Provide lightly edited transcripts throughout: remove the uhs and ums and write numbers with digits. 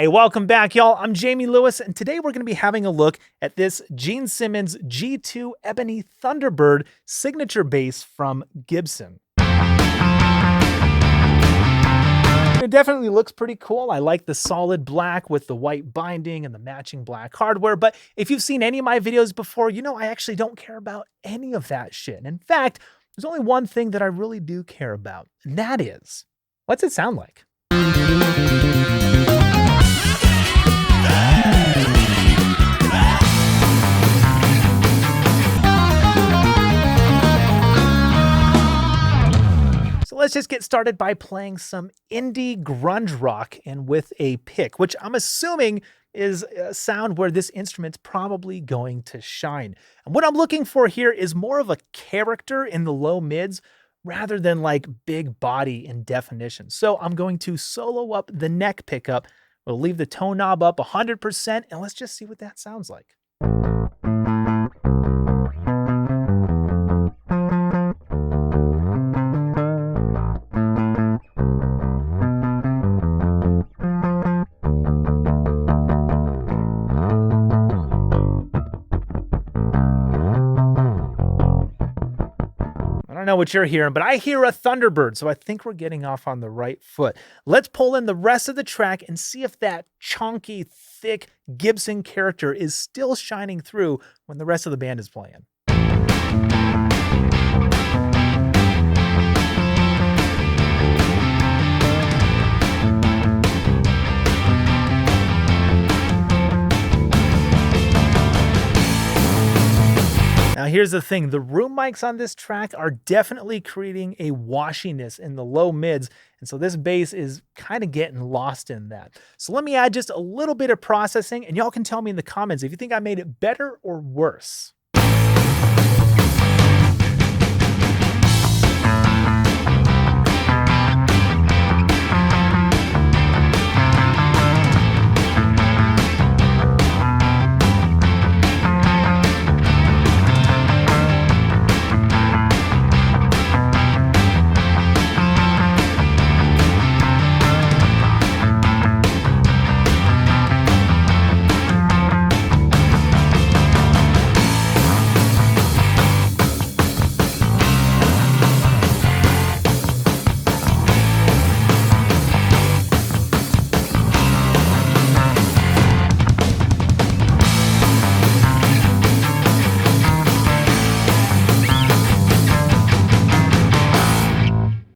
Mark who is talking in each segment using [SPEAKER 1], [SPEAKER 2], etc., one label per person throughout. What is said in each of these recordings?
[SPEAKER 1] Hey, welcome back, y'all. I'm Jayme Lewis, and today we're going to be having a look at this Simmons G2 Ebony Thunderbird signature bass from Gibson. It definitely looks pretty cool. I like the solid black with the white binding and the matching black hardware, but if you've seen any of my videos before, you know I actually don't care about any of that shit. And in fact, there's only one thing that I really do care about, and that is, what's it sound like? So let's just get started by playing some indie grunge rock and with a pick, which I'm assuming is a sound where this instrument's probably going to shine. And what I'm looking for here is more of a character in the low mids rather than like big body and definition. So I'm going to solo up the neck pickup. We'll leave the tone knob up 100% and let's just see what that sounds like. I don't know what you're hearing, but I hear a Thunderbird, so I think we're getting off on the right foot. Let's pull in the rest of the track and see if that chunky, thick Gibson character is still shining through when the rest of the band is playing. Now here's the thing, the room mics on this track are definitely creating a washiness in the low mids, and so this bass is kind of getting lost in that. So let me add just a little bit of processing, and y'all can tell me in the comments if you think I made it better or worse.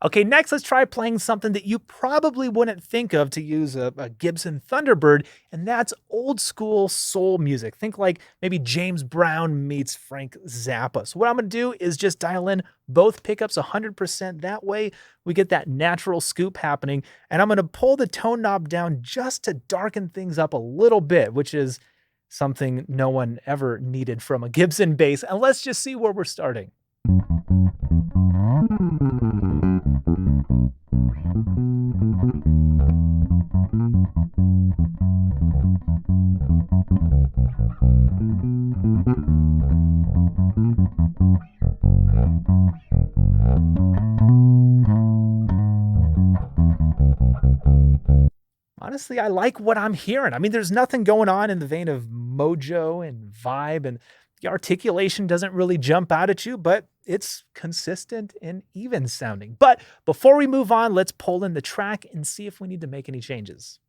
[SPEAKER 1] Okay, next let's try playing something that you probably wouldn't think of to use a Gibson Thunderbird, and that's old school soul music. Think like maybe James Brown meets Frank Zappa. So what I'm gonna do is just dial in both pickups 100%. That way we get that natural scoop happening, and I'm gonna pull the tone knob down just to darken things up a little bit, which is something no one ever needed from a Gibson bass. And let's just see where we're starting. Honestly, I like what I'm hearing. I mean, there's nothing going on in the vein of mojo and vibe, and the articulation doesn't really jump out at you, but it's consistent and even sounding. But before we move on, let's pull in the track and see if we need to make any changes.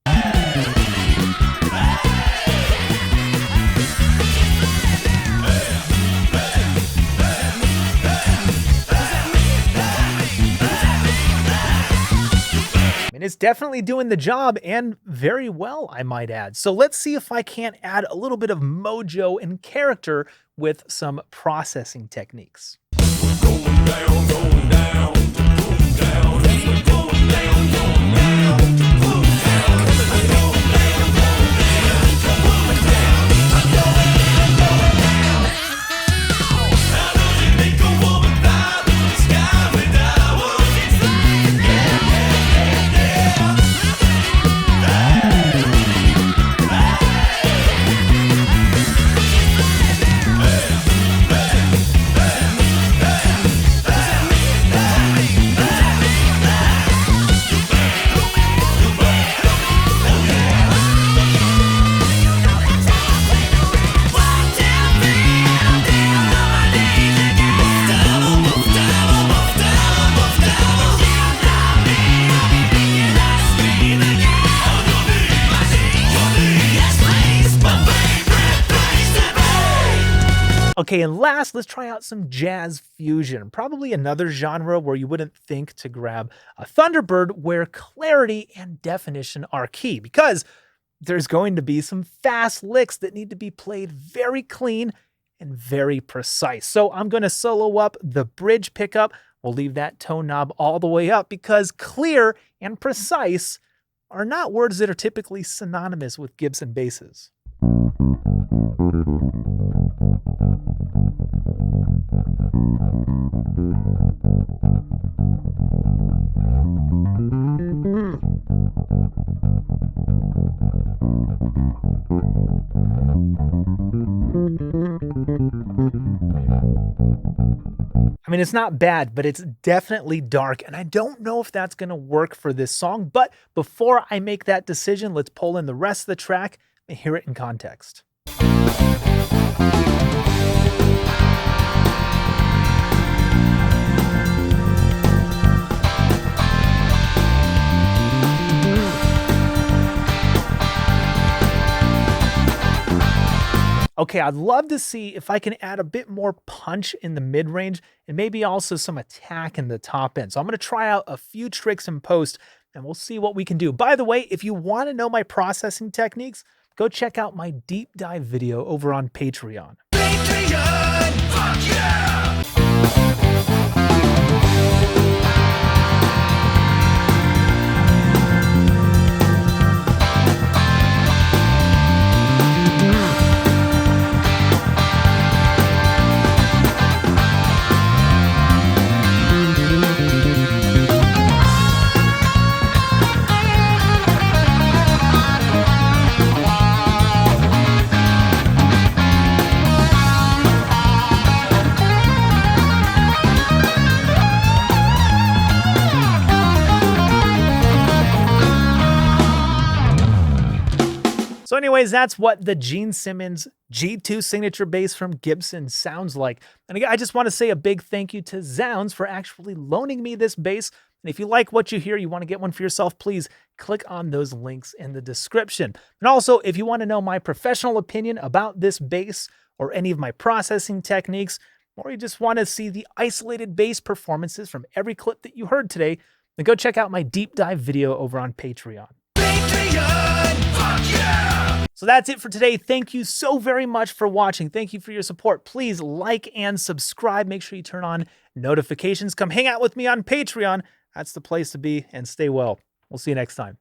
[SPEAKER 1] And it's definitely doing the job, and very well, I might add. So let's see if I can't add a little bit of mojo and character with some processing techniques. Going down, going down, going down, going down, going down. Okay, and last, let's try out some jazz fusion. Probably another genre where you wouldn't think to grab a Thunderbird, where clarity and definition are key, because there's going to be some fast licks that need to be played very clean and very precise. So I'm going to solo up the bridge pickup. We'll leave that tone knob all the way up, because clear and precise are not words that are typically synonymous with Gibson basses. I mean, it's not bad, but it's definitely dark, and I don't know if that's going to work for this song. But before I make that decision, let's pull in the rest of the track and hear it in context. Okay, I'd love to see if I can add a bit more punch in the mid-range and maybe also some attack in the top end. So I'm going to try out a few tricks in post and we'll see what we can do. By the way, if you want to know my processing techniques, go check out my deep dive video over on Patreon. Patreon, fuck yeah! So anyways, that's what the Gene Simmons G2 signature bass from Gibson sounds like. And again, I just want to say a big thank you to Zounds for actually loaning me this bass. And if you like what you hear, you want to get one for yourself, please click on those links in the description. And also, if you want to know my professional opinion about this bass or any of my processing techniques, or you just want to see the isolated bass performances from every clip that you heard today, then go check out my deep dive video over on Patreon. So that's it for today. Thank you so very much for watching. Thank you for your support. Please like and subscribe. Make sure you turn on notifications. Come hang out with me on Patreon. That's the place to be, and stay well. We'll see you next time.